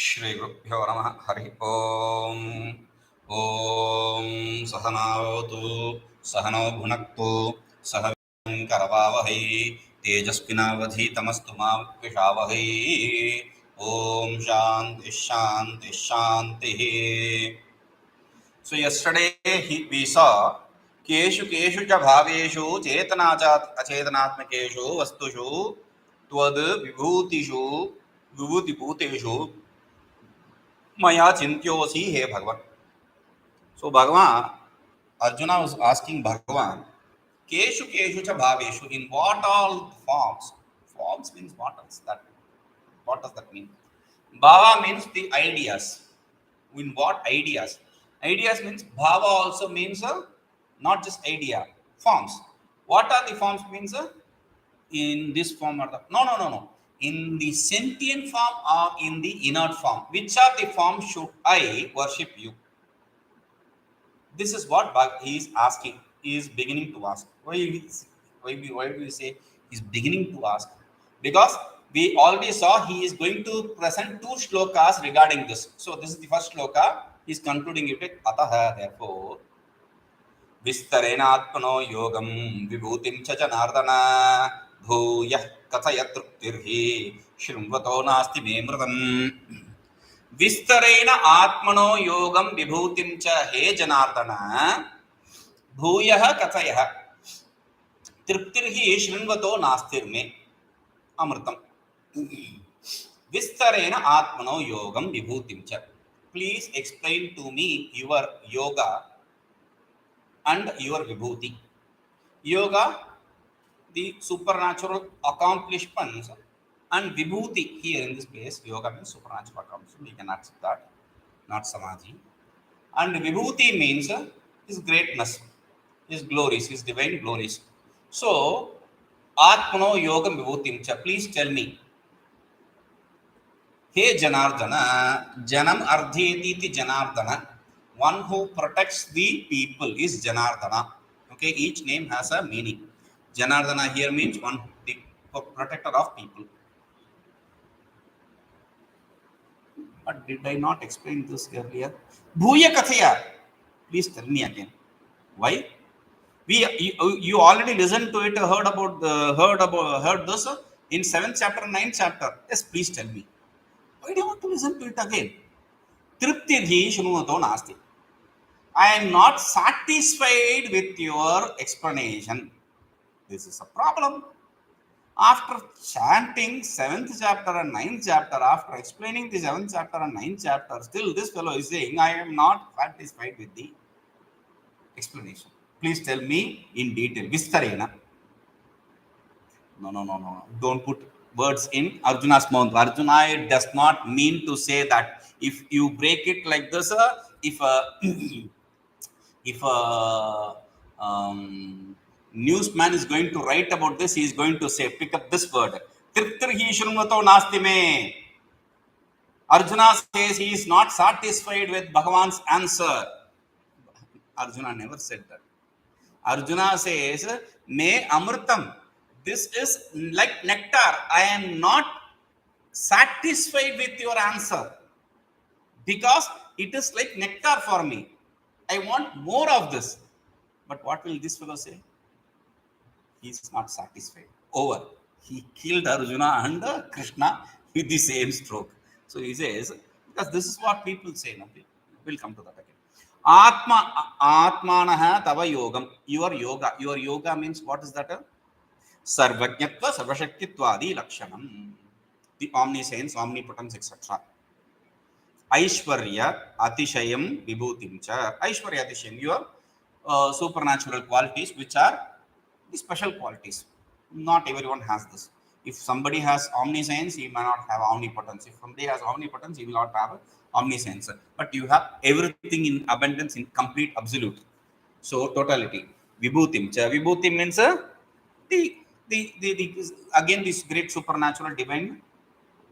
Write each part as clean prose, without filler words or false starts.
श्री गुरुभ्यो नमः हरि ओम ओम सहनावतु सहनो भुनक्तु सह वीर्यं करवावहै तेजस्विनावधीतमस्तु मा विद्विषावहै ओम शांति शांति शांति. So yesterday we saw केषु च भावेषु चेतनाचात् अचेतनात्मकेषु वस्तुषु त्वद् विभूतिषु विभूतिभूतेषु Maya Chintyosi He Bhagavan. So Bhagavan, Arjuna was asking Bhagavan, Keshu cha Bhaveshu, in what all forms? Forms means what does that? What does that mean? Bhava means the ideas. In what ideas? Ideas means Bhava also means not just idea, forms. What are the forms means? In this form or the no. In the sentient form or in the inert form. Which are the forms should I worship you? This is what he is asking. He is beginning to ask. Why do we say he is beginning to ask? Because we already saw he is going to present two shlokas regarding this. So this is the first shloka. He is concluding it with Ataha. Therefore, Vistarenatmano yogam vibhutim cha janardana bhuyah kathaya truptirhi shrimvato nasti me mridam. विस्तरेण आत्मनो योगम विभूतिं च हे जनार्दन भूयः कथयः तृप्तिर्हि शृण्वतो नास्तिर्मे अमृतम्. विस्तरेण आत्मनो योगम विभूतिं च. Please explain to me your yoga and your vibhuti. Yoga, the supernatural accomplishments, and vibhuti here in this place, yoga means supernatural accomplishment. We can accept that, not samadhi. And vibhuti means his greatness, his glories, his divine glories. So, atmano yogam vibhutim cha. Please tell me. He Janardana, Janam Ardhetiti Janardana. One who protects the people is Janardana. Okay, each name has a meaning. Janardana here means one, the protector of people. But did I not explain this earlier? Bhuya Kathaya. Please tell me again. Why? You already listened to it, heard this in 7th chapter, 9th chapter. Yes, please tell me. Why do you want to listen to it again? Triptidhi shrunuto nasti. I am not satisfied with your explanation. This is a problem. After chanting 7th chapter and 9th chapter, after explaining the 7th chapter and 9th chapter, still this fellow is saying, I am not satisfied with the explanation. Please tell me in detail. Vistarena. No. Don't put words in Arjuna's mouth. Arjuna does not mean to say that. If you break it like this, if newsman is going to write about this, he is going to say, pick up this word. Triptirhi shrunvato nasti me. Arjuna says he is not satisfied with Bhagavan's answer. Arjuna never said that. Arjuna says, me amritam. This is like nectar. I am not satisfied with your answer because it is like nectar for me. I want more of this. But what will this fellow say? He is not satisfied. Over. He killed Arjuna and Krishna with the same stroke. So he says, because this is what people say. No? We'll come to that again. Atmanaha tava yogam. Your yoga means, what is that? Sarvajnatva sarvashaktitvadi lakshanam. The omniscience, omnipotence, etc. Aishwarya atishayam vibhutim cha. Aishwarya atishayam, your supernatural qualities, which are the special qualities. Not everyone has this. If somebody has omniscience, he may not have omnipotence. If somebody has omnipotence, he will not have omniscience. But you have everything in abundance, in complete absolute. So totality. Vibhutim cha. Vibhutim means again this great supernatural divine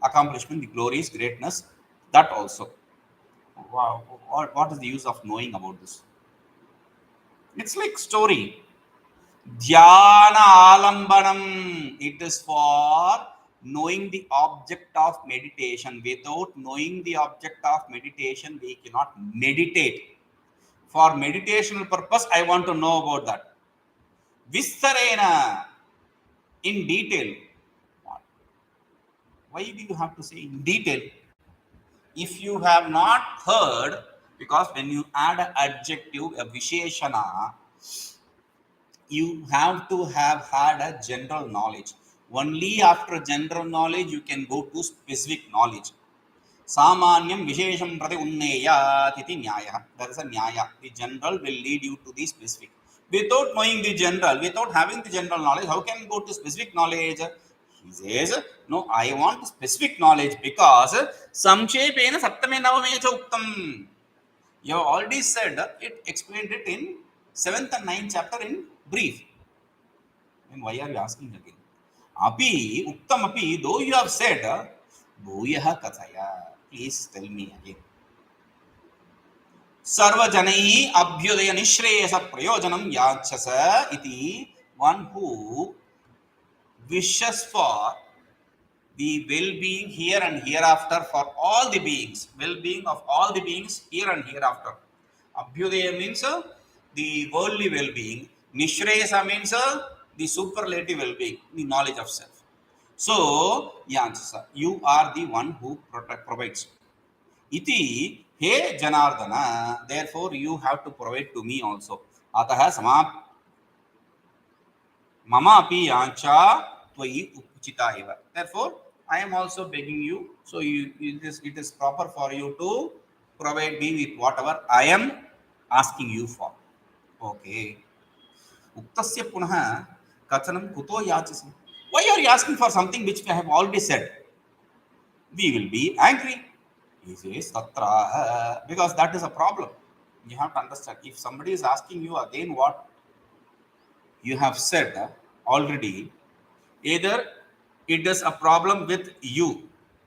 accomplishment, the glories, greatness, that also. Wow, what is the use of knowing about this? It's like story. Dhyana alambanam. It is for knowing the object of meditation. Without knowing the object of meditation, we cannot meditate. For meditational purpose, I want to know about that. Vistarena, in detail. Why do you have to say in detail? If you have not heard, because when you add an adjective, a visheshana, you have to have had a general knowledge. Only after general knowledge you can go to specific knowledge. Samanyam vishesham prati unneya titi nyaya. That is a nyaya. The general will lead you to the specific. Without knowing the general, without having the general knowledge, how can you go to specific knowledge? He says, no, I want specific knowledge because samchepena saptame navame cha uktam. You have already said it, explained it in 7th and 9th chapter in brief. Then why are you asking again? Api, uktam api, though you have said, bhuyaha kathaya. Please tell me again. Sarvajanai abhyudaya nishreyasa prayojanam yachasa iti, one who wishes for the well-being here and hereafter for all the beings, well-being of all the beings here and hereafter. Abhyudaya means the worldly well-being. Nishreyasa means the superlative well-being, the knowledge of self. So, Yansa, you are the one who provides. Iti, he Janardana, therefore you have to provide to me also. Ataha samap mama api yancha tvai upchita eva. Therefore, I am also begging you. So, it is proper for you to provide me with whatever I am asking you for. Okay. Uktasya punaha kathanam kuto yachasi. Why are you asking for something which I have already said? We will be angry. He says, Tatra, because that is a problem. You have to understand. If somebody is asking you again what you have said already, either it is a problem with you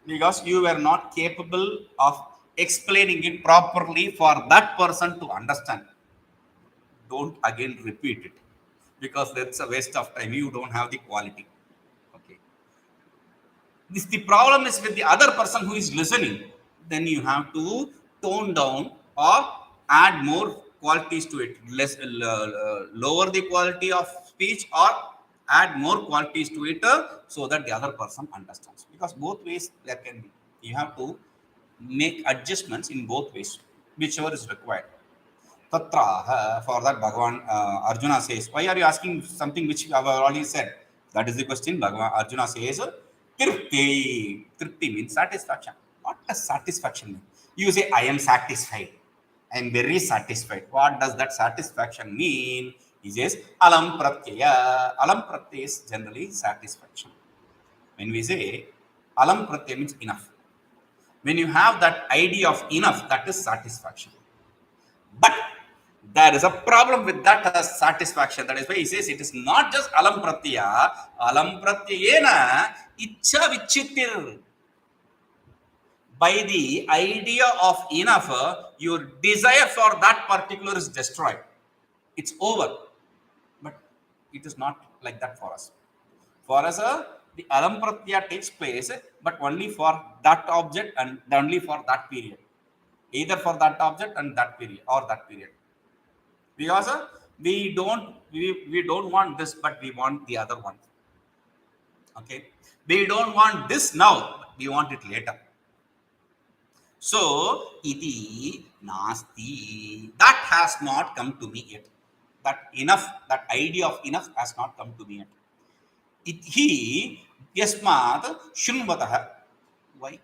because you were not capable of explaining it properly for that person to understand. Don't again repeat it because that's a waste of time. You don't have the quality. Okay. This the problem is with the other person who is listening. Then you have to tone down or add more qualities to it. Lower the quality of speech or add more qualities to it so that the other person understands. Because both ways there can be. You have to make adjustments in both ways, whichever is required. Tatra, for that Bhagavan Arjuna says, why are you asking something which I have already said? That is the question. Bhagavan Arjuna says, Tirti. Tirti means satisfaction. What does satisfaction mean? You say, I am satisfied. I am very satisfied. What does that satisfaction mean? He says, Alam Pratyaya. Alam Pratyaya is generally satisfaction. When we say Alam Pratyaya means enough. When you have that idea of enough, that is satisfaction. But there is a problem with that satisfaction. That is why he says it is not just alam pratyaya. Alam pratyayena ichha vichittir. By the idea of enough, your desire for that particular is destroyed. It's over. But it is not like that for us. For us, the alam pratyaya takes place, but only for that object and only for that period. Either for that object and that period or that period. Because we don't want this, but we want the other one. Okay, we don't want this now, but we want it later. So iti nasti, that has not come to me yet. That enough, that idea of enough has not come to me yet. Ithi yasmat shrunvatah. Why?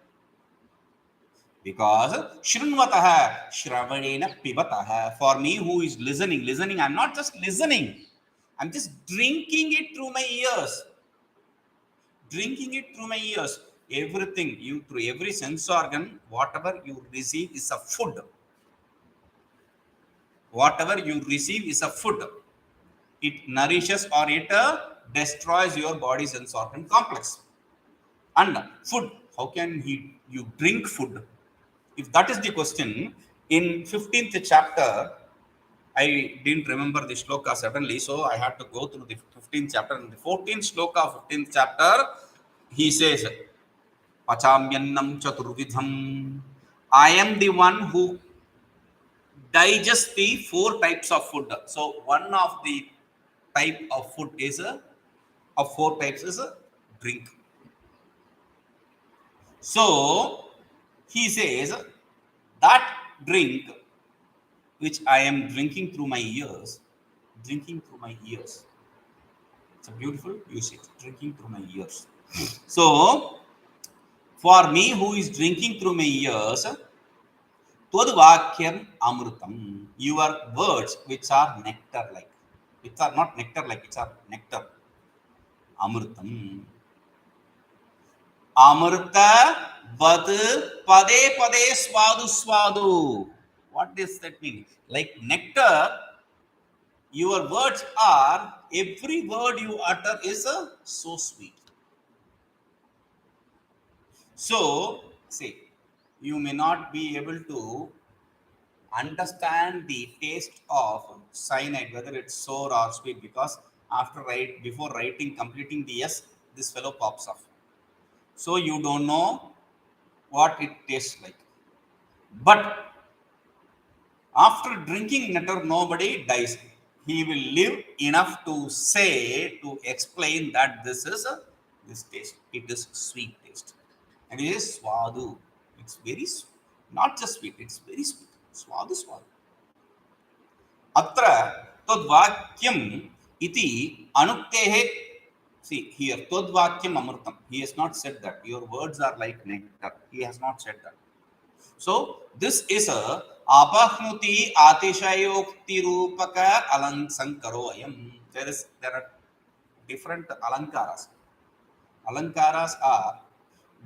Because Shrunvataha Shravanena Pivataha. For me who is listening, I'm not just listening. I'm just drinking it through my ears. Drinking it through my ears. Everything, you through every sense organ, whatever you receive is a food. Whatever you receive is a food. It nourishes or it destroys your body sense organ complex. And food, how can you drink food? If that is the question, in 15th chapter, I didn't remember the shloka suddenly, so I had to go through the 15th chapter. In the 14th shloka of 15th chapter, he says, Pachamyannam chaturvidham. I am the one who digests the four types of food. So one of the type of food is of four types is a drink. So he says that drink which I am drinking through my ears, drinking through my ears. It's a beautiful usage, drinking through my ears. So for me who is drinking through my ears, Todvakyam Amrutam, your words which are nectar like, which are not nectar like, which are nectar. Amrutam. Amrita Vad Pade Pade Swadu Swadu. What does that mean? Like nectar, your words are, every word you utter is so sweet. So, see, you may not be able to understand the taste of cyanide, whether it's sour or sweet, because before writing, completing the yes, this fellow pops off. So you don't know what it tastes like. But after drinking nectar, nobody dies. He will live enough to say, to explain that this is this taste. It is sweet taste. And it is swadu. It's very, not just sweet, it's very sweet. Swadu, swadu. Atra tadvakyam iti anuktehe. See here, tadvakyam amrutam. He has not said that. Your words are like nectar. He has not said that. So this is a apahnuti atishayokti rupaka alansankaroyam. There are different alankaras. Alankaras are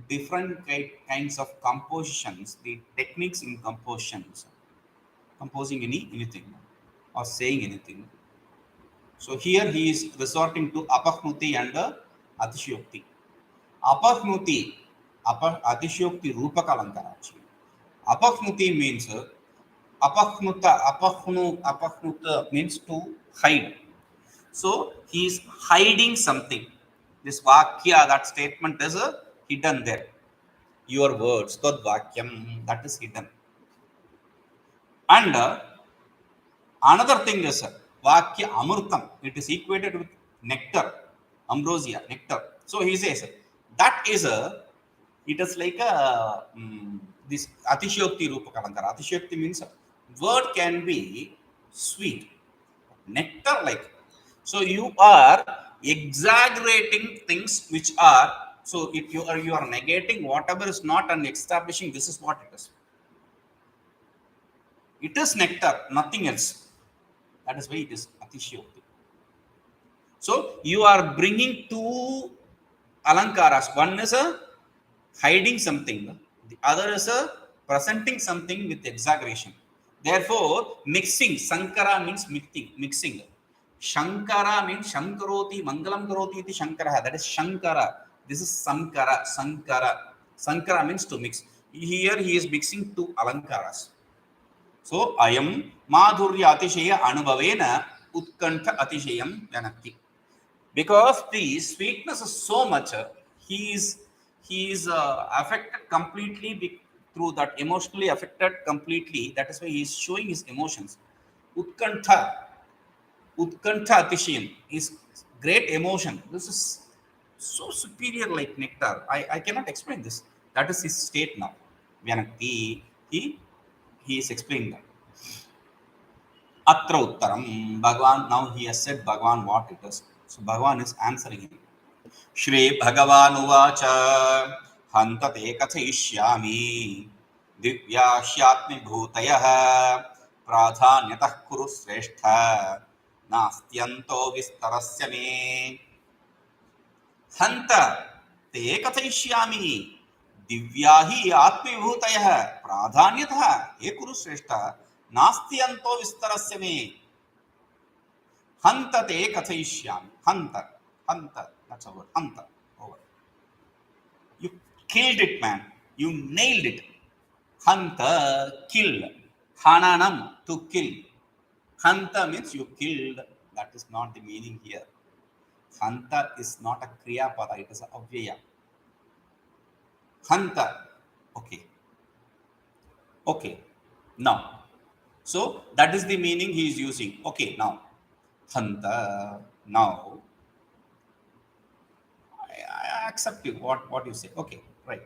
different kinds of compositions, the techniques in compositions, composing anything or saying anything. So here he is resorting to apahnuti and atishayokti. Apahnuti, atishayokti rupaka alankara actually. Apahnuti means apahnuta means to hide. So he is hiding something. This vakya, that statement is hidden there. Your words, tad vakyam, that is hidden. And another thing is vakya amrutam. It is equated with nectar, ambrosia, nectar. So he says that is it is like a this atishayokti rupa kalankara. Atishayokti means word can be sweet, nectar like. So you are exaggerating things which are, so if you are negating whatever is not and establishing this is what it is. It is nectar, nothing else. That is why it is atishayokti. So you are bringing two alankaras. One is a hiding something, the other is a presenting something with exaggeration. Therefore, mixing, sankara means mixing. Shankara means shankaroti, mangalam karoti iti shankara. That is shankara. This is sankara, sankara. Sankara means to mix. Here he is mixing two alankaras. So, ayam madhurya atishaya anubhavena utkantha atishayam janati. Because the sweetness is so much, he is affected completely through that, emotionally affected completely. That is why he is showing his emotions. Utkantha, utkantha atishayam is great emotion. This is so superior like nectar. I cannot explain this. That is his state now. Vyanakti, he is explaining that. Atra uttaram, Bhagavan, now he has said Bhagavan what it is. So Bhagavan is answering him. Shri Bhagavan uvacha hantate kathayishyami divyashyatmi bhutayah pradhanyatah kuru sreshtha nastyanto vistarasya me hanta te kathayishyami divyahi atmi bhutayah pradhanyatah ye kuru sreshtha nastyanto vistarasya me hanta te kathayishyami. Hanta, that's a word. Hanta, over. You killed it, man. You nailed it. Hanta, kill. Hananam, to kill. Hanta means you killed. That is not the meaning here. Hanta is not a kriya pada, it is a avyaya. Hanta. Okay. Okay. Now. So that is the meaning he is using. Okay. Now. Hanta. Now. I accept you. What you say. Okay. Right.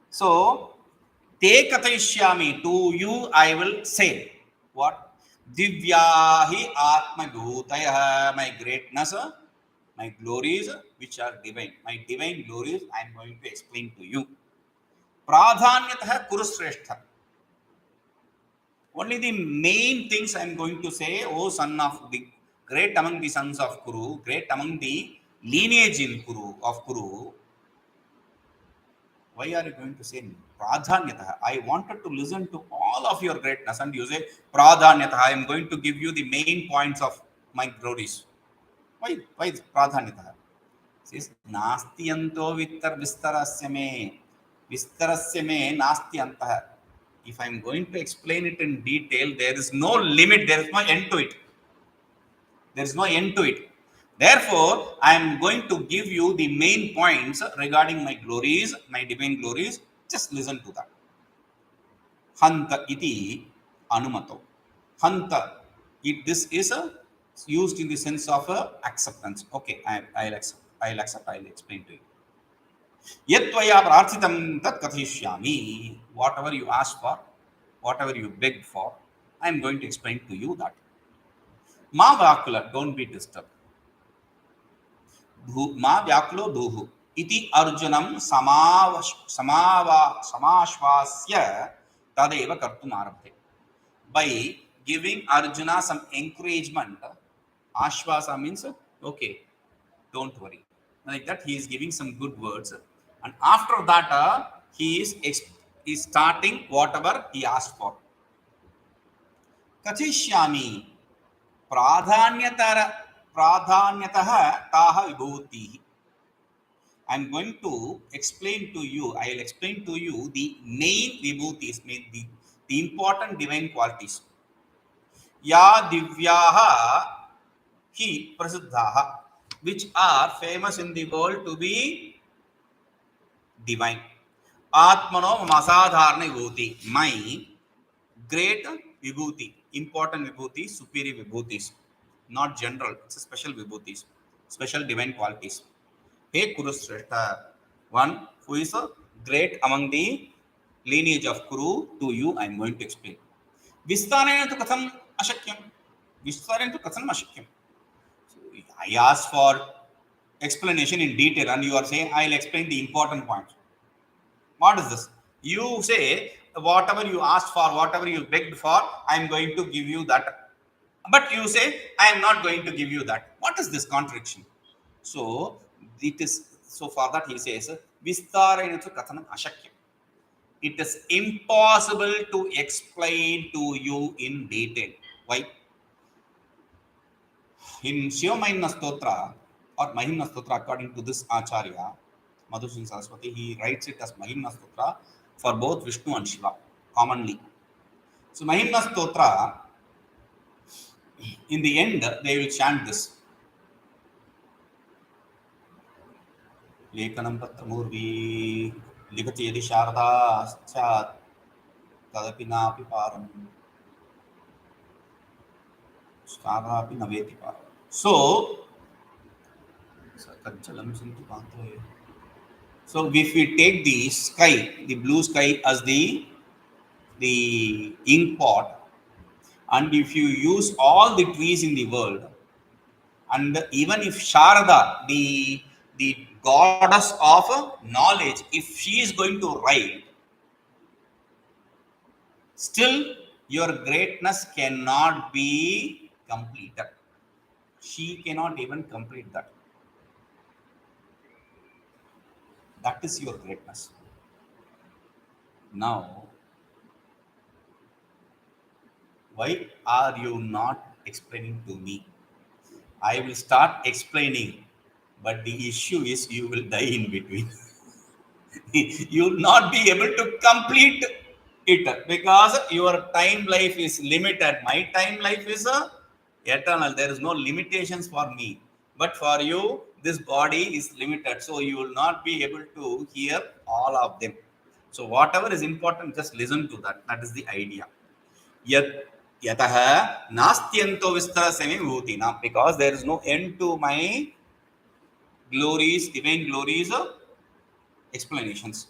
So, te katayishyami, to you I will say. What? Divyahi atma bhutaya, my greatness, my glories which are divine. My divine glories I am going to explain to you. Pradhanyatah kurusreshtha. Only the main things I am going to say, O son of the great among the sons of Kuru, great among the lineage in Kuru of Kuru. Why are you going to say Pradhanyatah? I wanted to listen to all of your greatness, and you say Pradhanyatah. I am going to give you the main points of my glories. Why? Why is Pradhanyatah? Says Nastyanto Vistarasya me. Vistarasya me Nastyantah. If I am going to explain it in detail, there is no limit, there is no end to it. There is no end to it. Therefore, I am going to give you the main points regarding my glories, my divine glories. Just listen to that. Hanta iti anumato. Hanta. This is used in the sense of acceptance. Okay, I'll accept. I'll accept. I'll explain to you. Yatvaya prarthitam tat kathishyami. Whatever you ask for, whatever you beg for, I am going to explain to you that. Ma vakula, don't be disturbed. मा व्याकुलो भूः इति अर्जुनं समाश्वास्य तदेव कर्तुम् आरभते. By giving Arjuna some encouragement, Ashvasa means okay, don't worry. Like that, he is giving some good words, and after that, he is starting whatever he asked for. Kachishyami pradhanyatah taha vibhuti. I am going to explain to you, I will explain to you the main vibhutis, the important divine qualities. Ya divyaha hi prasiddhaha, which are famous in the world to be divine. Atmano masadharana vibhuti, my great vibhuti, important vibhuti, superior vibhutis, not general, it's a special vibhutis, special divine qualities. Hey Kurushrestha, one who is great among the lineage of Kuru, to you I am going to explain. Vistarena tu katham ashakyam. Vistarena tu katham ashakyam. So I asked for explanation in detail, and you are saying I will explain the important points. What is this? You say whatever you asked for, whatever you begged for, I am going to give you that. But you say I am not going to give you that. What is this contradiction? So it is, so for that he says Vistaranatu Kathanam Ashakyam. It is impossible to explain to you in detail. Why? In Shiva Mahimna Stotra or Mahimna Stotra, according to this Acharya, Madhusudana Saraswati, he writes it as Mahimna Stotra for both Vishnu and Shiva commonly. So Mahimna Stotra, in the end, they will chant this. लेखनं पत्रमूर्वी लिखति यदि शारदा स्यात् तदपि नापि पारम् शारदापि न वेति पारम्. So if we take the sky, the blue sky, as the ink pot, and if you use all the trees in the world, and even if Sharada, the goddess of knowledge, if she is going to write, still your greatness cannot be completed. She cannot even complete that. That is your greatness. Now, why are you not explaining to me? I will start explaining, but the issue is you will die in between. You will not be able to complete it because your time life is limited. My time life is eternal. There is no limitations for me. But for you this body is limited, so you will not be able to hear all of them. So whatever is important, just listen to that. That is the idea. Yat yatah nastyanto vistarasya vibhutina, because there is no end to my glories, divine glories, explanations,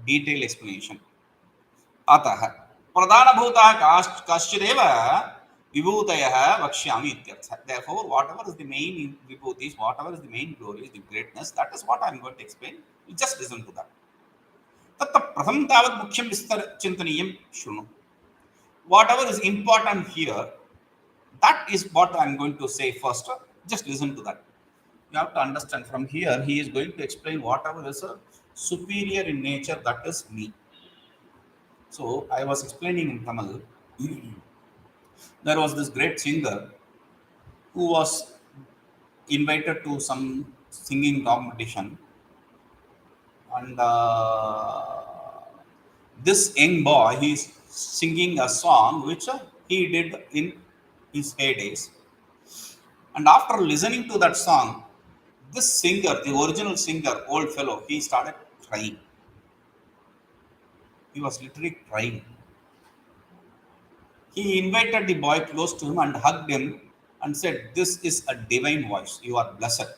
detailed explanation. अतः प्रधानभूतः कश्चिदेव विभूतयः वक्ष्यामि इत्यर्थः. Therefore, whatever is the main vibhutis, whatever is the main glories, the greatness, that is what I am going to explain. You just listen to that. तत्र प्रथमं तावत् मुख्यं विस्तर चिन्तनीयं शृणु. Whatever is important here, that is what I am going to say first. Just listen to that. You have to understand from here, he is going to explain whatever is superior in nature, that is me. So I was explaining in Tamil. There was this great singer who was invited to some singing competition, and this young boy, he's singing a song which he did in his heydays. And after listening to that song, this singer, the original singer, old fellow, he started crying. He was literally crying. He invited the boy close to him and hugged him and said, "This is a divine voice. You are blessed.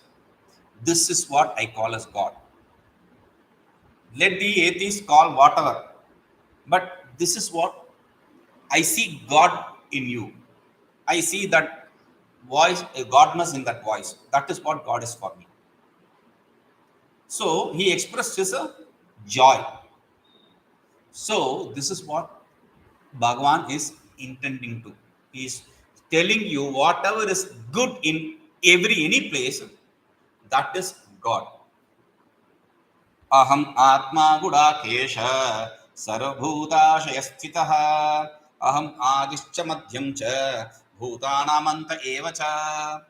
This is what I call as God. Let the atheists call whatever. But this is what I see God in you. I see that voice, a godness in that voice. That is what God is for me." So he expressed his joy. So this is what Bhagavan is intending to. He is telling you whatever is good in any place, that is God. Aham atma gudakesh sarvabhutashaya sthitah aham adischa madhyam cha bhutanamanta eva cha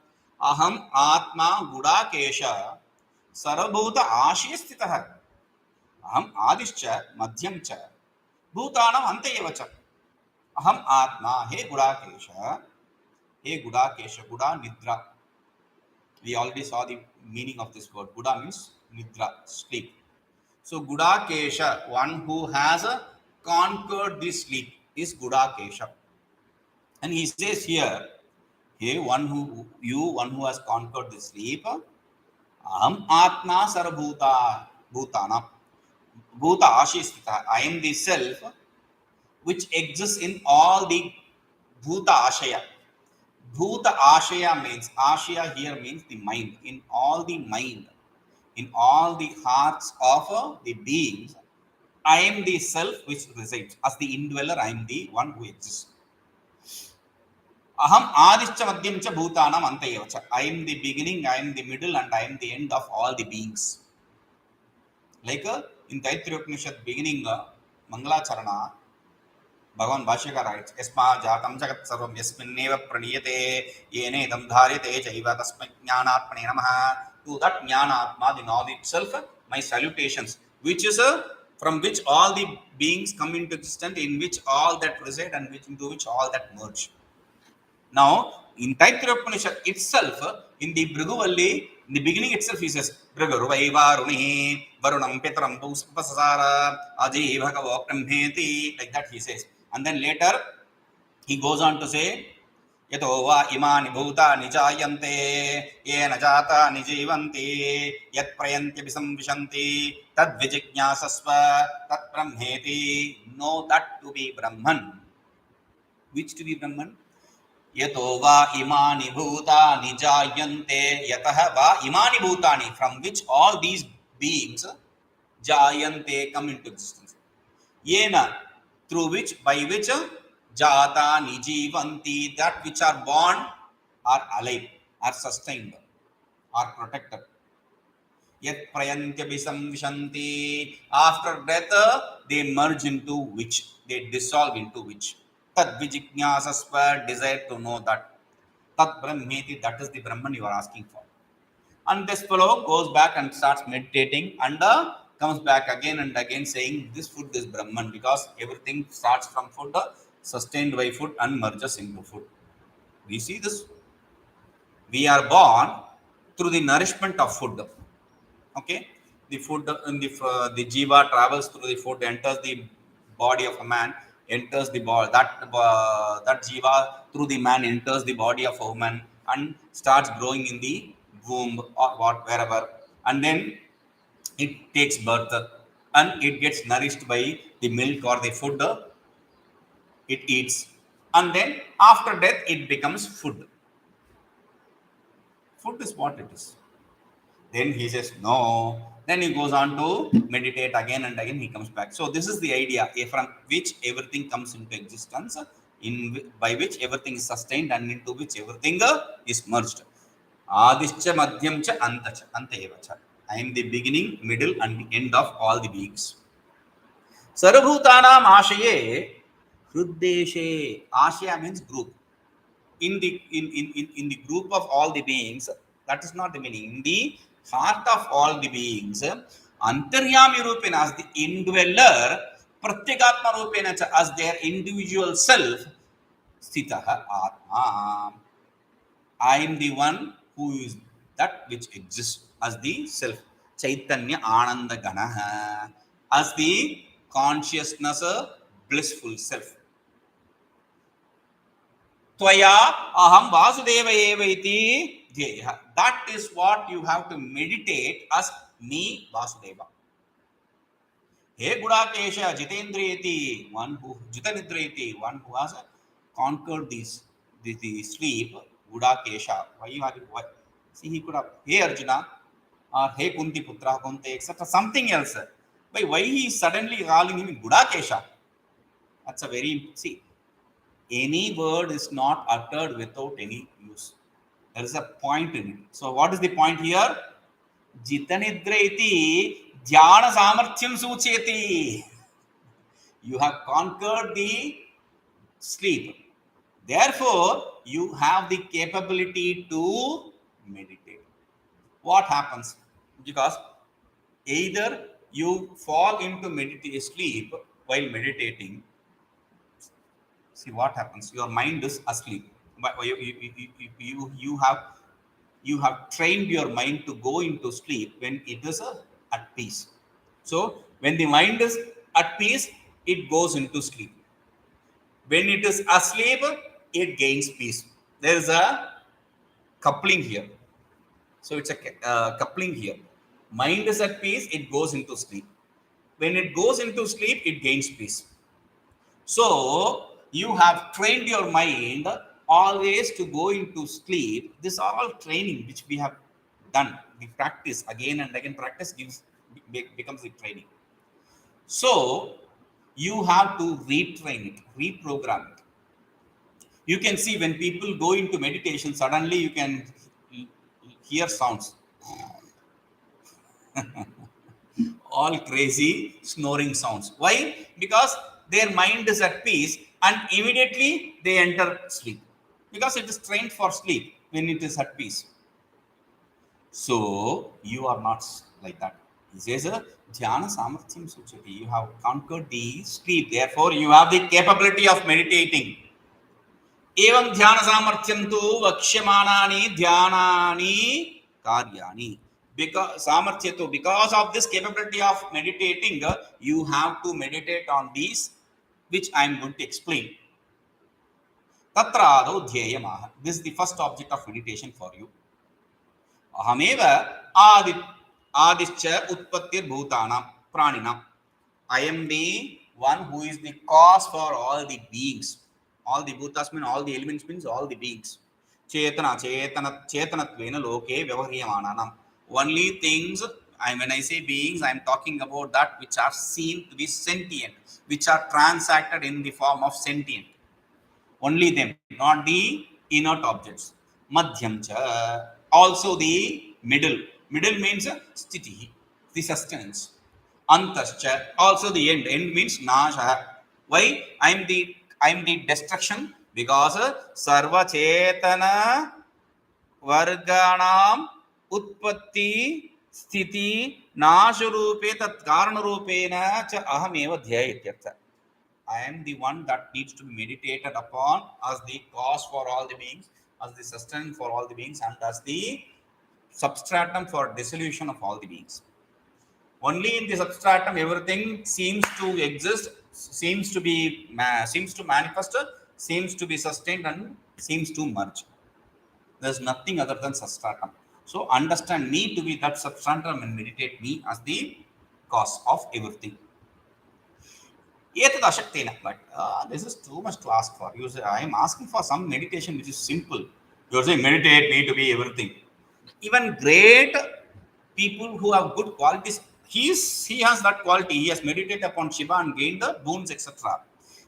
aham atma gudakesh sarvabhuta ashaya sthitah aham adischa madhyam cha bhutanam anta eva cha. Aham atma, he gudakesha, he gudakesha, guda nidra. We already saw the meaning of this word. Guda means nidra, sleep. So gudakesha, one who has conquered this sleep, is gudakesha. And he says here, hey, one who has conquered this sleep, aham atma sarabhuta bhutana, bhuta ashistita. I am the self which exists in all the bhuta ashaya. Bhuta ashaya means, ashaya here means the mind. In all the mind, in all the hearts of the beings, I am the self which resides. As the indweller, I am the one who exists. Aham adischa madhyam cha bhutanam anta cha. I am the beginning, I am the middle, and I am the end of all the beings. Like in Taittiriya Upanishad beginning, Mangalacharana, Bhagavan Bhashyaka writes, Yasma jatam jagat sarvam yasminneva praniyate yenedam dharite jaiva tasmai jnanatmane namaha. To that jnanatma, the knowledge itself, my salutations, which is from which all the beings come into existence, in which all that reside and into which all that merge. Now, in Taittiriya Upanishad itself, in the Bhrigu, in the beginning itself, he says, Bhrigurvaiva Runihi, Varunam Petram Pusasara, Aji Bhagavokramheti, like that he says. And then later, he goes on to say, Yato va imani bhuta nijayante, ye najata nijivanti, yat prayanti bisam vishanti, tad vijijnasasva, tat brahmeti. Know that to be Brahman. Which to be Brahman? Yato va imani bhutani jayante, yatah va imani bhutani, from which all these beings jayante come into existence. Yena, through which, by which jata nijivanti, that which are born are alive, are sustained, are protected. Yat prayantya bisam vishanti, after death they merge into which, they dissolve into which. Tad vijijnasasva, desire to know that. Tat brahmeti, that is the Brahman you are asking for. And this fellow goes back and starts meditating and comes back again and again saying, this food is Brahman, because everything starts from food, sustained by food, and merges into food. We see this. We are born through the nourishment of food. Okay, the food in the jiva travels through the food, enters the body of a man, enters the body, that jiva through the man enters the body of a woman and starts growing in the womb or wherever, and then it takes birth and it gets nourished by the milk or the food it eats, and then after death it becomes food. Food is what it is. Then he says no, then he goes on to meditate again and again, he comes back. So this is the idea, from which everything comes into existence, by which everything is sustained and into which everything is merged. Adischa madhyam cha anta cha anta eva cha. I am the beginning, middle and the end of all the beings. Sarvabhutanam ashaye hruddeshe. Ashaya means group. In the group of all the beings, that is not the meaning. In the heart of all the beings, antaryami rupena, as the indweller, pratyekatma rupena as their individual self, sthitaha atma. I am the one who is that which exists as the self, chaitanya ananda ganaha, as the consciousness, blissful self. Tvaya aham vasudeva eva iti dhyeya. That is what you have to meditate as me Vasudeva. He Gudakesha Jitendriyati, one who Jitanidriyati, one who has conquered the sleep. Gudakesha. Why you have it? Why? See, he could have Hey Arjuna or Hey Kunti Putra Kunti, etc. Something else. Why he is suddenly calling him Gudakesha? That's a very any word is not uttered without any use. There is a point in it. So what is the point here? Jitanidra iti dhyana samarthyam sucheti. You have conquered the sleep. Therefore, you have the capability to meditate. What happens? Because either you fall into sleep while meditating. See what happens. Your mind is asleep. You have trained your mind to go into sleep when it is at peace. So when the mind is at peace, it goes into sleep. When it is asleep, it gains peace. There is a coupling here. So it's a coupling here. Mind is at peace, it goes into sleep. When it goes into sleep, it gains peace. So you have trained your mind always to go into sleep. This are all training which we have done. The practice again and again, practice becomes the training. So you have to retrain it, reprogram it. You can see when people go into meditation, suddenly you can hear sounds. All crazy snoring sounds. Why? Because their mind is at peace and immediately they enter sleep, because it is trained for sleep when it is at peace. So you are not like that. He says dhyana samarthyam suchati. You have conquered the sleep, therefore you have the capability of meditating. Evam dhyana samarthyam tu vakshamanani dhyanani karyani. Because of this capability of meditating, you have to meditate on these, which I am going to explain. Tatra adau dhyayamaha. This is the first object of meditation for you. Ahameva adischa utpattir bhutanam praninam. I am the one who is the cause for all the beings. All the bhutas mean all the elements, means all the beings. Chetanatvena loke vyavahryamananam. Only things, when I say beings, I am talking about that which are seen to be sentient, which are transacted in the form of sentient. Only them, not the inert objects. Madhyam cha, also the middle. Middle means sthiti, the sustenance. Antascha, also the end. End means nasha. Why? I am the destruction, because sarva chetana varganam utpatti sthiti nasharupe tat karanarupena cha ahameva dhyaya ityartha. I am the one that needs to be meditated upon as the cause for all the beings. as the sustenance for all the beings, and as the substratum for dissolution of all the beings. Only in the substratum everything seems to exist, seems to manifest, seems to be sustained, and seems to merge. There's nothing other than substratum. So understand me to be that substratum and meditate me as the cause of everything. But this is too much to ask for. You say, I am asking for some meditation which is simple. You are saying meditate me to be everything. Even great people who have good qualities, he has that quality. He has meditated upon Shiva and gained the boons, etc.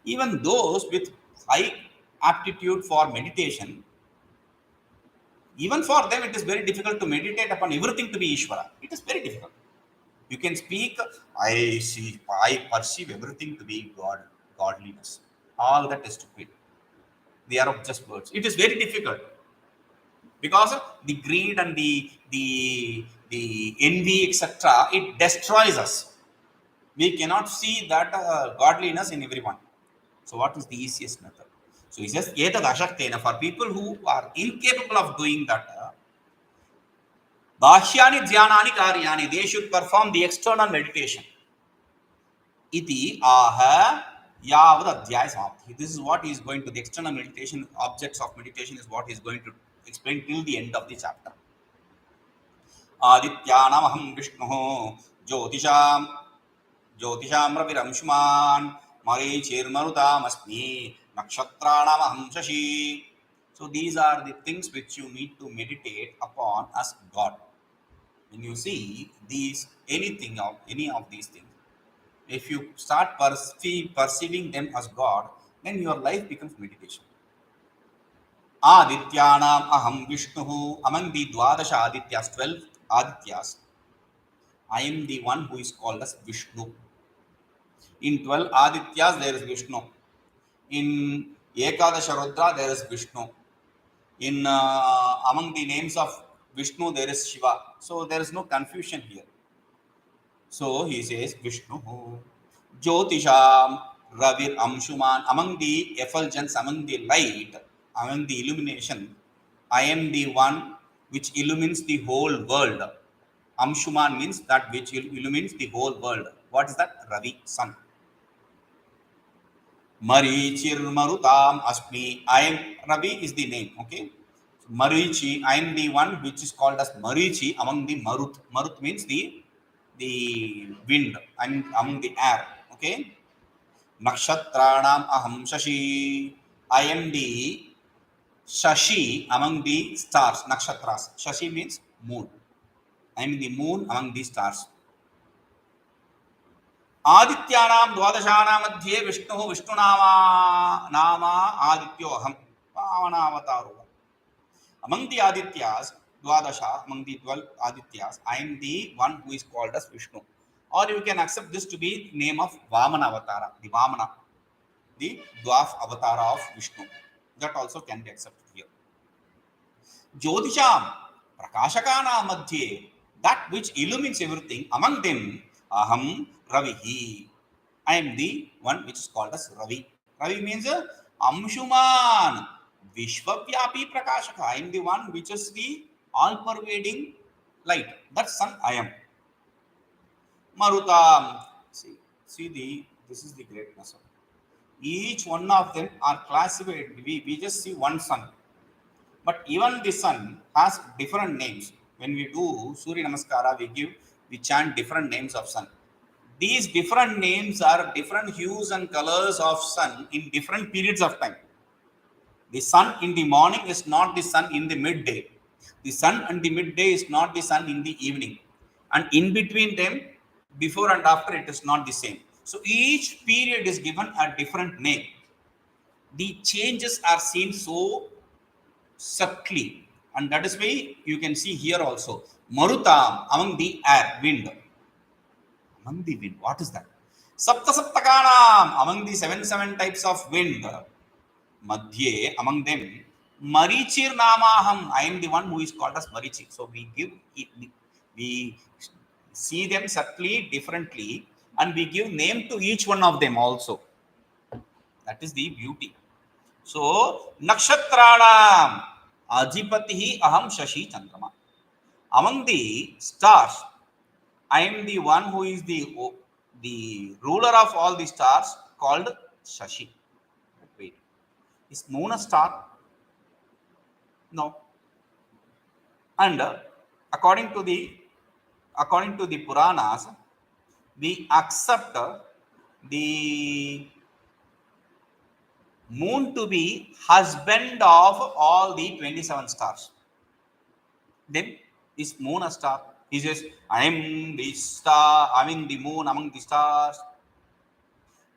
Even those with high aptitude for meditation, even for them, it is very difficult to meditate upon everything to be Ishvara. It is very difficult. You can speak, I perceive everything to be God, godliness. All that is stupid. They are just words. It is very difficult because the greed and the envy, etc. It destroys us. We cannot see that godliness in everyone. So, what is the easiest method? So, he says, Etad Ashaktena, for people who are incapable of doing that, Bhashyani Dhyanani Karyani, they should perform the external meditation. Iti aha yavad adhyaya samapti. This is what he is going to, the external meditation, objects of meditation is what he is going to explain till the end of the chapter. Adityanamaham Vishnu Jyotisham Raviramshuman Marichirmarutam Asmi Nakshatranamaham Shashi. So these are the things which you need to meditate upon as God. When you see these, any of these things, if you start perceiving them as God, then your life becomes meditation. Adityanam aham Vishnu, among the Dwadasha Adityas, 12 Adityas, I am the one who is called as Vishnu. In 12 Adityas, there is Vishnu. In Ekadasha Rudra, there is Vishnu. In among the names of Vishnu, there is Shiva. So there is no confusion here. So he says Vishnu, Jyotisham, Ravir Amshuman, among the effulgence, among the light, among the illumination, I am the one which illumines the whole world. Amshuman means that which illumines the whole world. What is that? Ravi, sun. Marichir Marutam Asmi. I am Ravi is the name. Okay. So, Marichi, I am the one which is called as Marichi among the Marut. Marut means the wind, I mean among the air. Okay. Nakshatranam aham Shashi. I am the Shashi among the stars, nakshatras. Shashi means moon. I am the moon among the stars. Adityanam Dwadashana Madhye Vishnu Nama Adityo Aham Pavanavataru. Among the Adityas, Dwadasha, among the 12 Adityas, I am the one who is called as Vishnu. Or you can accept this to be the name of Vamana Avatara, the Vamana, the dwarf avatar of Vishnu. That also can be accepted here. Jyotisham, Prakashakana Madhye, that which illumines everything, among them, Aham Ravihi. I am the one which is called as Ravi. Ravi means Amshuman, Vishwavyapi Prakashaka. I am the one which is the all-pervading light. That sun I am. Marutam. This is the greatness of each one of them are classified. We just see one sun. But even the sun has different names. When we do Surya Namaskara, we chant different names of sun. These different names are different hues and colors of sun in different periods of time. The sun in the morning is not the sun in the midday. The sun in the midday is not the sun in the evening. And in between them, before and after, it is not the same. So each period is given a different name. The changes are seen so subtly. And that is why you can see here also. Marutam, among the air, wind. Among the wind, what is that? Sapta Saptakanam, among the seven types of wind. Madhye, among them, Marichir Namaham, I am the one who is called as Marichi. So we see them subtly, differently, and we give name to each one of them also. That is the beauty. So, Nakshatranam, Adhipatihi aham Shashi Chandrama. Among the stars, I am the one who is the ruler of all the stars called Shashi. Wait, is moon a star? No. And according to the Puranas, we accept the moon to be husband of all the 27 stars. Then is moon a star? He says, I am the star, I mean the moon among the stars.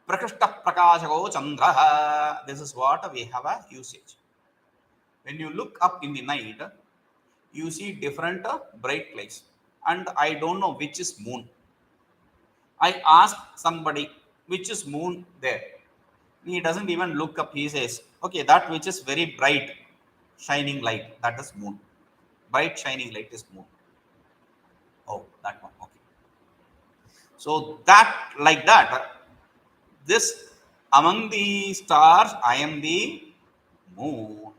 Prakrishta Prakashako Chandraha. This is what we have a usage. When you look up in the night, you see different bright lights. And I don't know which is moon. I ask somebody, which is moon there? He doesn't even look up. He says, okay, that which is very bright, shining light, that is moon. Bright shining light is moon. Oh, that one. Okay. So that, like that, this among the stars, I am the moon.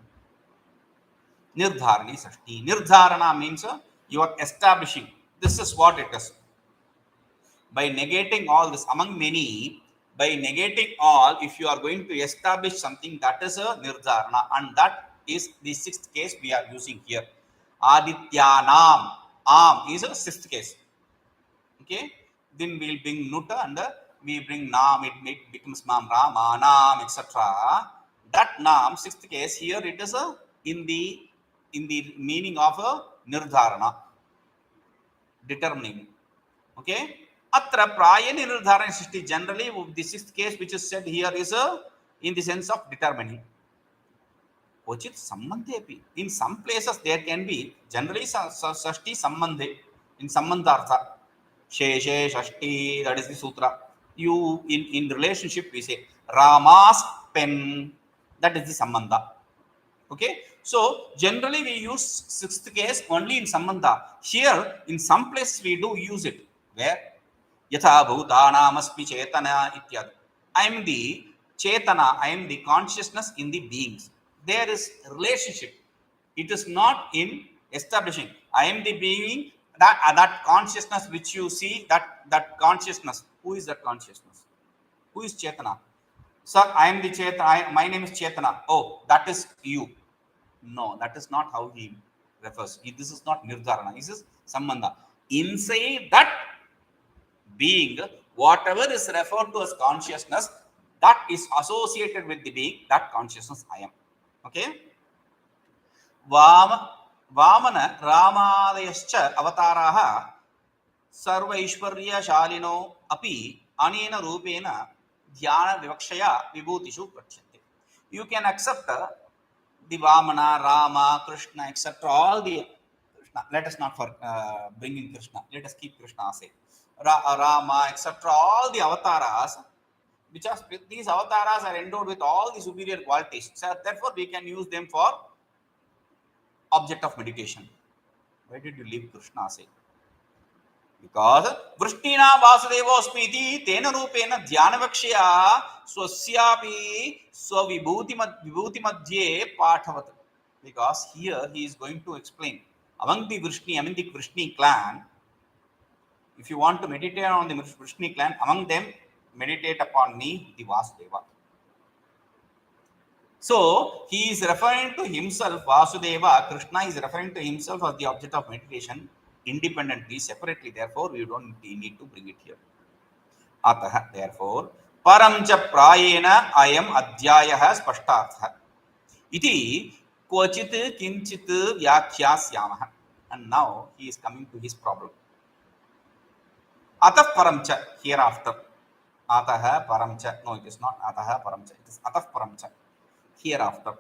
Nirdharani Sashti. Nirdharana means you are establishing. This is what it is. By negating all this, among many, by negating all, if you are going to establish something, that is a nirdharana, and that is the sixth case we are using here. Adityanam. Am is a sixth case. Okay. Then we will bring nuta and we bring nam. It becomes mam, rama, nam, etc. That nam, sixth case, here it is a in the meaning of a nirdharana, determining. Okay. Atra prayani nirdharana sishti. Generally, the sixth case which is said here is in the sense of determining. Kochit sambandhe. In some places there can be generally sashti sambandhe in sambandhartha. Sheshe shashti, that is the sutra. You in relationship we say Rama's pen, that is the sambandha. Okay, so generally we use sixth case only in sambandha. Here in some places we do use it. Where yatha bhutanam asmi chetana ityad. I am the chetana, I am the consciousness in the beings. There is relationship. It is not in establishing. I am the being, that consciousness which you see, that consciousness. Who is that consciousness? Who is chetana? Sir, I am the chetana. My name is Chetana. Oh, that is you. No, that is not how he refers. This is not nirdharana. This is sambandha. Inside that being, whatever is referred to as consciousness, that is associated with the being, that consciousness I am. Okay? Vamana Ramadayascha avataraha sarva ishwarya shalino api anena rupena dhyana vivakshaya vibhutishu prachyate. You can accept the Vamana, Rama, Krishna, etc. All the Krishna. Let us not for bringing Krishna. Let us keep Krishna aside. Rama, etc. All the avatars, which are these avatars are endowed with all the superior qualities. So therefore, we can use them for object of meditation. Why did you leave Krishna aside? Because Vrishtina Vasudevosmiti Tena Rupena Dhyanavakshya Swasyapi Swavibhuti Madhye Pathavat. Because here he is going to explain among the Vrishni clan. If you want to meditate on the Vrishni clan, among them meditate upon me, the Vasudeva. So he is referring to himself, Vasudeva. Krishna is referring to himself as the object of meditation independently, separately. Therefore, we don't need to bring it here. Atah, therefore, paramcha prayena ayam adhyayah spashtartha. Iti kvachit kinchit vyakhyasyaamah. And now he is coming to his problem. Atah paramcha, hereafter. Atah paramcha. No, it is not atah paramcha. It is atah paramcha. Hereafter.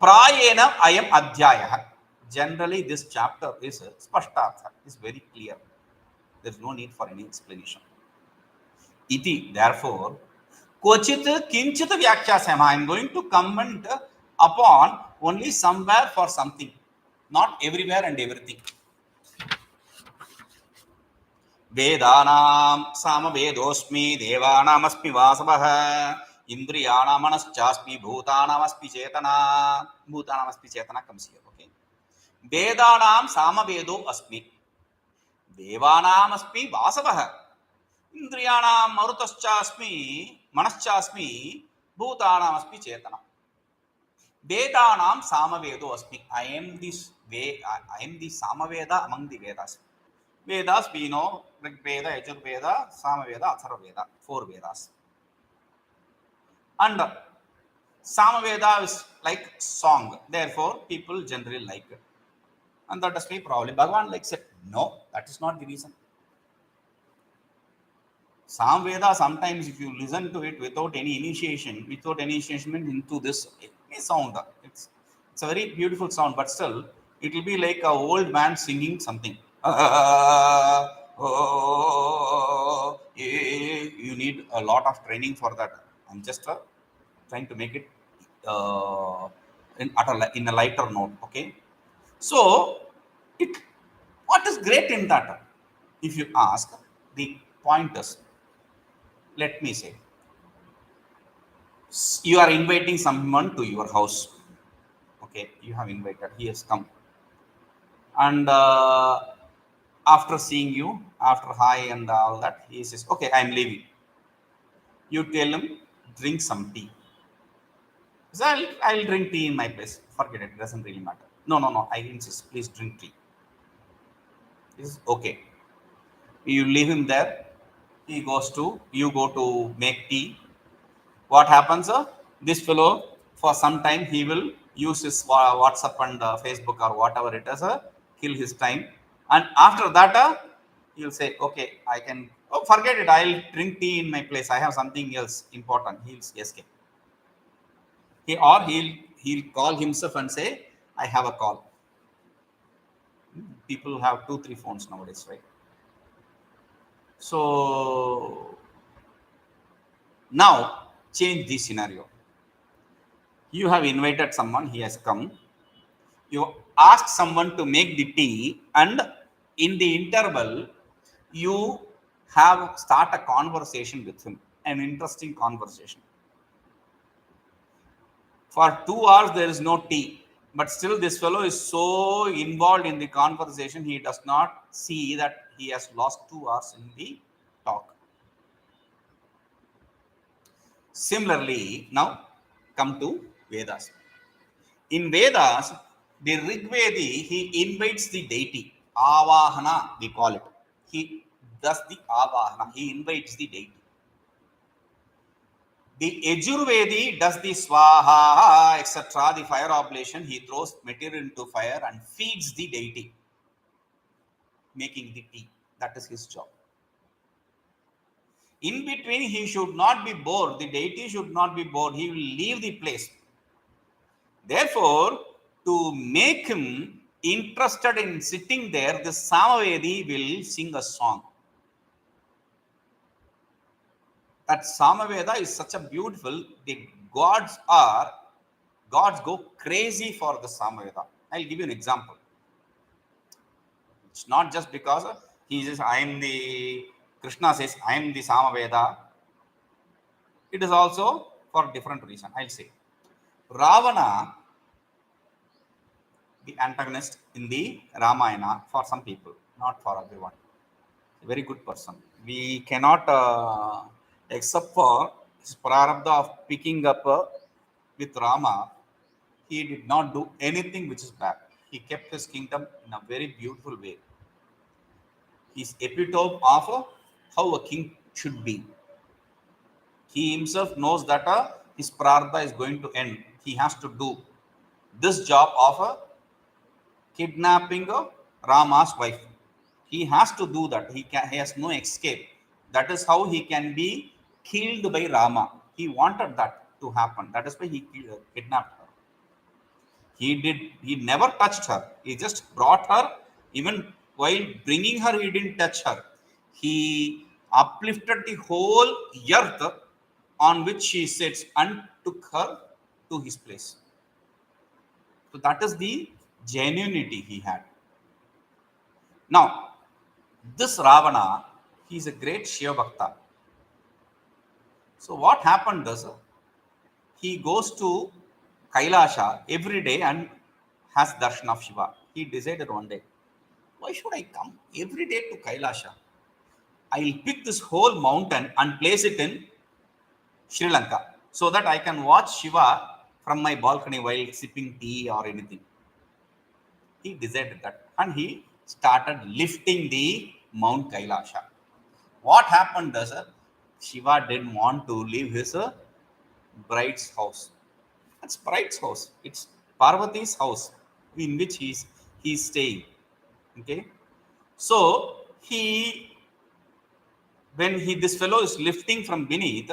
Prayena ayam adhyayah. Generally, this chapter is spashtartha, is very clear. There is no need for any explanation. Iti, therefore, kochit kinchit vyakhyasama. I am going to comment upon only somewhere for something, not everywhere and everything. Vedanam sama vedosmi devanam asmi vasavah Indriyanamanaschasmi bhutanamaspi chetana. Bhutanamaspi chetana comes here. Okay. Vedanam samavedo asmi. Devanamaspmi vasavaha. Indriyanam marutaschasmi manaschasmi bhutanamaspi chetana. Vedanam samavedo asmi. I am the samaveda among the Vedas. Vedas we know Rig Veda, Yajur Veda, Samaveda, Atharva Veda, 4 Vedas. And Samaveda is like song, therefore people generally like it. And that is why probably Bhagavan likes it. No, that is not the reason. Samaveda, sometimes if you listen to it without any initiation into this, it may sound, it's a very beautiful sound, but still it will be like an old man singing something. You need a lot of training for that. I'm just trying to make it in a lighter note. Okay, so what is great in that? If you ask, the point is, let me say, you are inviting someone to your house. Okay, you have invited. He has come, and after seeing you, after hi and all that, he says, "Okay, I am leaving." You tell him, "Drink some tea." So I'll drink tea in my place. Forget it. It doesn't really matter. No, no, no. I insist. Please drink tea. This is okay. You leave him there. You go to make tea. What happens? This fellow, for some time, he will use his WhatsApp and Facebook or whatever it is, kill his time. And after that, he'll say, "Okay, I can, oh, forget it. I'll drink tea in my place. I have something else important." He'll escape. He'll call himself and say, "I have a call." People have 2, 3 phones nowadays, right? So now change the scenario. You have invited someone, he has come. You ask someone to make the tea, and in the interval, you have start a conversation with him, an interesting conversation. For 2 hours, there is no tea, but still, this fellow is so involved in the conversation, he does not see that he has lost 2 hours in the talk. Similarly, now come to Vedas. In Vedas, the Rigvedi, he invites the deity. Avahana, we call it. He does the Avahana, he invites the deity. The Yajurvedi does the Swaha, etc., the fire oblation. He throws material into fire and feeds the deity, making the tea. That is his job. In between, he should not be bored. The deity should not be bored. He will leave the place. Therefore, to make him interested in sitting there, the Samavedi will sing a song. That Samaveda is such a beautiful, the gods go crazy for the Samaveda. I'll give you an example. It's not just because he says, Krishna says, I am the Samaveda. It is also for different reason. I'll say. Ravana, the antagonist in the Ramayana, for some people, not for everyone. A very good person. We cannot, except for his prarabdha of picking up with Rama, he did not do anything which is bad. He kept his kingdom in a very beautiful way. He's epitome of how a king should be. He himself knows that his prarabdha is going to end. He has to do this job of kidnapping Rama's wife. He has to do that. He has no escape. That is how he can be killed by Rama. He wanted that to happen. That is why he kidnapped her. He never touched her. He just brought her. Even while bringing her, he didn't touch her. He uplifted the whole earth on which she sits and took her to his place. So that is the genuinity he had. Now, this Ravana, he is a great Shiva Bhakta. So what happened is, he goes to Kailasha every day and has darshan of Shiva. He decided one day, why should I come every day to Kailasha? I'll pick this whole mountain and place it in Sri Lanka so that I can watch Shiva from my balcony while sipping tea or anything. He decided that and he started lifting the Mount Kailasha. What happened is Shiva didn't want to leave his bride's house. That's bride's house. It's Parvati's house in which he's staying. Okay. So when this fellow is lifting from beneath,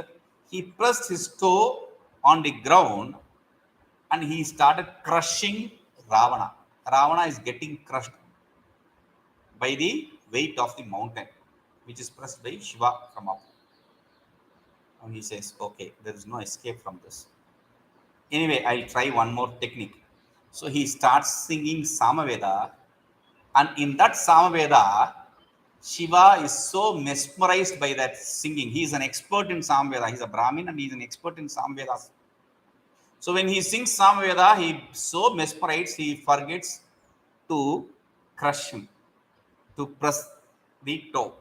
he pressed his toe on the ground and he started crushing Ravana. Ravana is getting crushed by the weight of the mountain, which is pressed by Shiva from up. And he says, okay, there is no escape from this. Anyway, I'll try one more technique. So he starts singing Samaveda, and in that Samaveda, Shiva is so mesmerized by that singing. He is an expert in Samaveda. He's a Brahmin and he's an expert in Samavedas. So when he sings Samaveda, he so mesmerized, he forgets to crush him, to press the toe.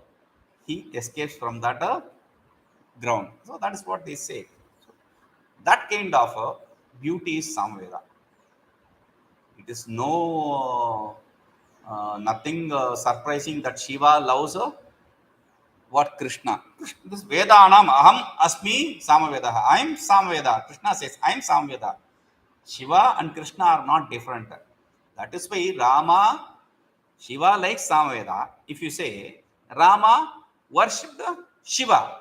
He escapes from that ground. So that is what they say. So that kind of beauty is Samaveda. It is nothing surprising that Shiva loves what Krishna. This Vedanam Aham Asmi Samaveda. I am Samaveda. Krishna says, I am Samaveda. Shiva and Krishna are not different. That is why Shiva likes Samaveda. If you say Rama worshipped Shiva,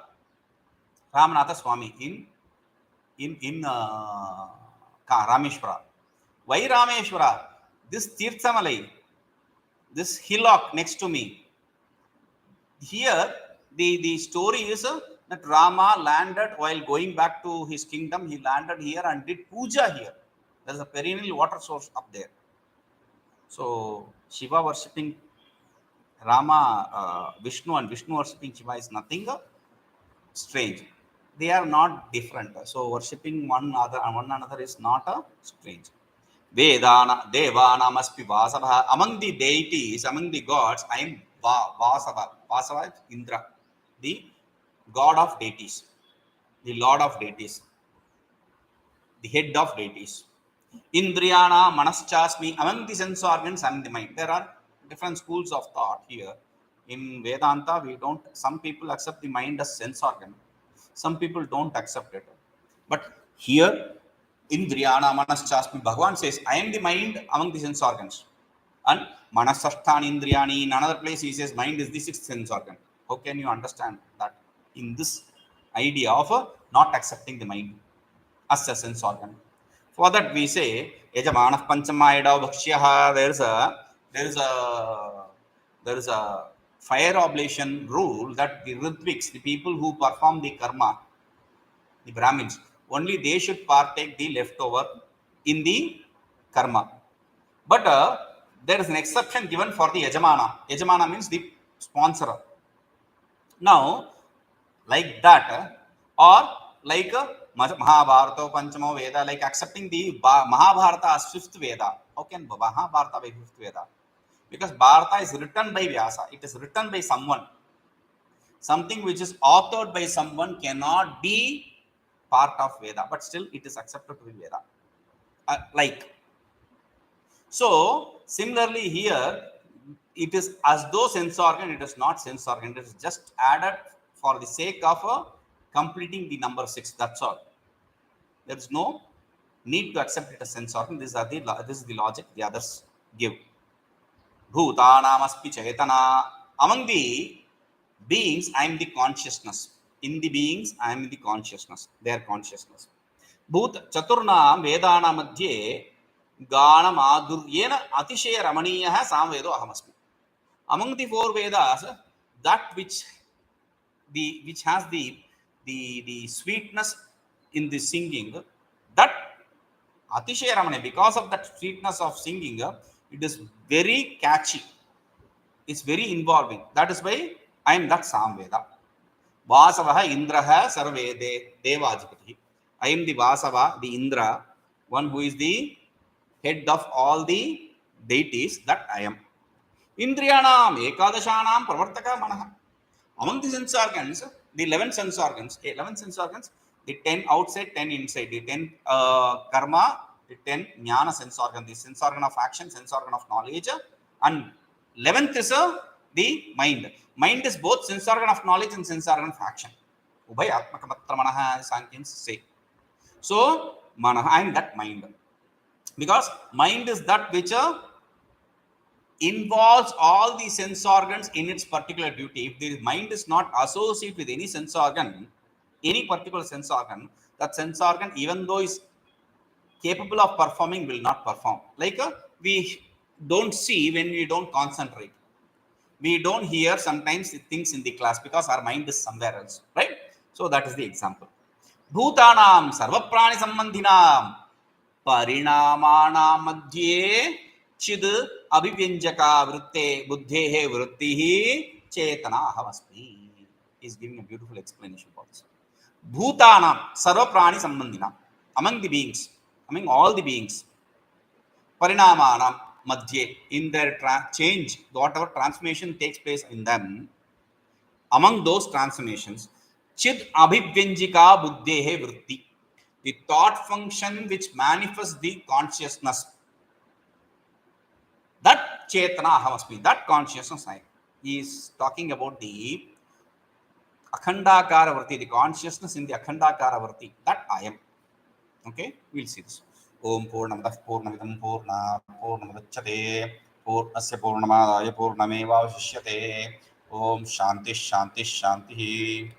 Ramanatha Swami in Rameshwara. Why Rameshwara? This Tirthamalai, this hillock next to me. Here, the story is that Rama landed while going back to his kingdom. He landed here and did puja here. There's a perennial water source up there. So Shiva worshipping Rama, Vishnu, and Vishnu worshipping Shiva is nothing strange. They are not different. So worshipping one another is not strange. Vedana Devana must be Vasava. Among the deities, among the gods, I am Vasava. Vasava is Indra, the god of deities, the lord of deities, the head of deities. Indriyana Manaschasmi. Among the sense organs, I am the mind. There are different schools of thought here. In Vedanta, some people accept the mind as sense organ. Some people don't accept it. But here, Indriyana Manaschasmi, Bhagavan says, I am the mind among the sense organs. And Manasasthani Indriyani, in another place he says, mind is the sixth sense organ. How can you understand that in this idea of not accepting the mind as a sense organ? For that we say, Yajamanah Panchamayada Bhakshyah, there is a fire oblation rule that the Ritviks, the people who perform the karma, the Brahmins, only they should partake the leftover in the karma. But there is an exception given for the Yajamana. Yajamana means the sponsor. Now, like that, or like Mahabharata, Panchama Veda, like accepting the Mahabharata as fifth Veda. How can Mahabharata be fifth Veda? Because Bharata is written by Vyasa. It is written by someone. Something which is authored by someone cannot be part of Veda, but still it is accepted to be Veda. So, similarly here, it is as though sense organ, it is not sense organ. It is just added for the sake of completing the number 6. That's all. There is no need to accept it as sense organ. This is the logic the others give. Bhutanam aspi chaitana. Among the beings, I am the consciousness. In the beings, I am the consciousness. Their consciousness. Bhut Chaturnam Vedana Madhye Gana Madhuryena Atishaya Ramaniya Samvedo Ahamasmi. Among the 4 Vedas, that which has the sweetness in the singing, that Atishaya Ramaniya, because of that sweetness of singing, it is very catchy. It's very involving. That is why I am that Samveda. Vasavaha Indraha Sarve Devajipati. I am the Vasava, the Indra, one who is the head of all the deities, that I am. Indriyanam ekadashanam pravartaka manaha. Among the sense organs, the 11 sense organs, the 10 outside, 10 inside, the 10 karma, the 10 jnana sense organ, the sense organ of action, sense organ of knowledge, and 11th is the mind. Mind is both sense organ of knowledge and sense organ of action. Ubhayatmakamatra manaha, Sankhyains say. So, manaha, I am that mind. Because mind is that which involves all the sense organs in its particular duty. If the mind is not associated with any sense organ, any particular sense organ, that sense organ, even though is capable of performing, will not perform. Like we don't see when we don't concentrate. We don't hear sometimes things in the class because our mind is somewhere else, right? So that is the example. Bhutanam sarvaprani sambandhinam परिणामानां मध्ये चिद अभिव्यंजका वृत्ते बुद्धेः वृत्तिः चेतना अहमस्मि. He is giving a beautiful explanation for this. Bhutanam sarva prani sambandhinam, among the beings, among all the beings, parinamanam madhye, in their change, whatever transformation takes place in them, among those transformations, chid abhivyanjika buddhehe vritti, the thought function which manifests the consciousness, that chetana ahamasmi, that consciousness I. He is talking about the akhandakara vritti, the consciousness in the akhandakara vritti, that I am. Okay, we'll see this. Om Purnamadah Purnamidam Purna Purnamudachyate Purnasya Purnamadaya Purnameva Vashishyate. Om Shanti Shanti Shanti.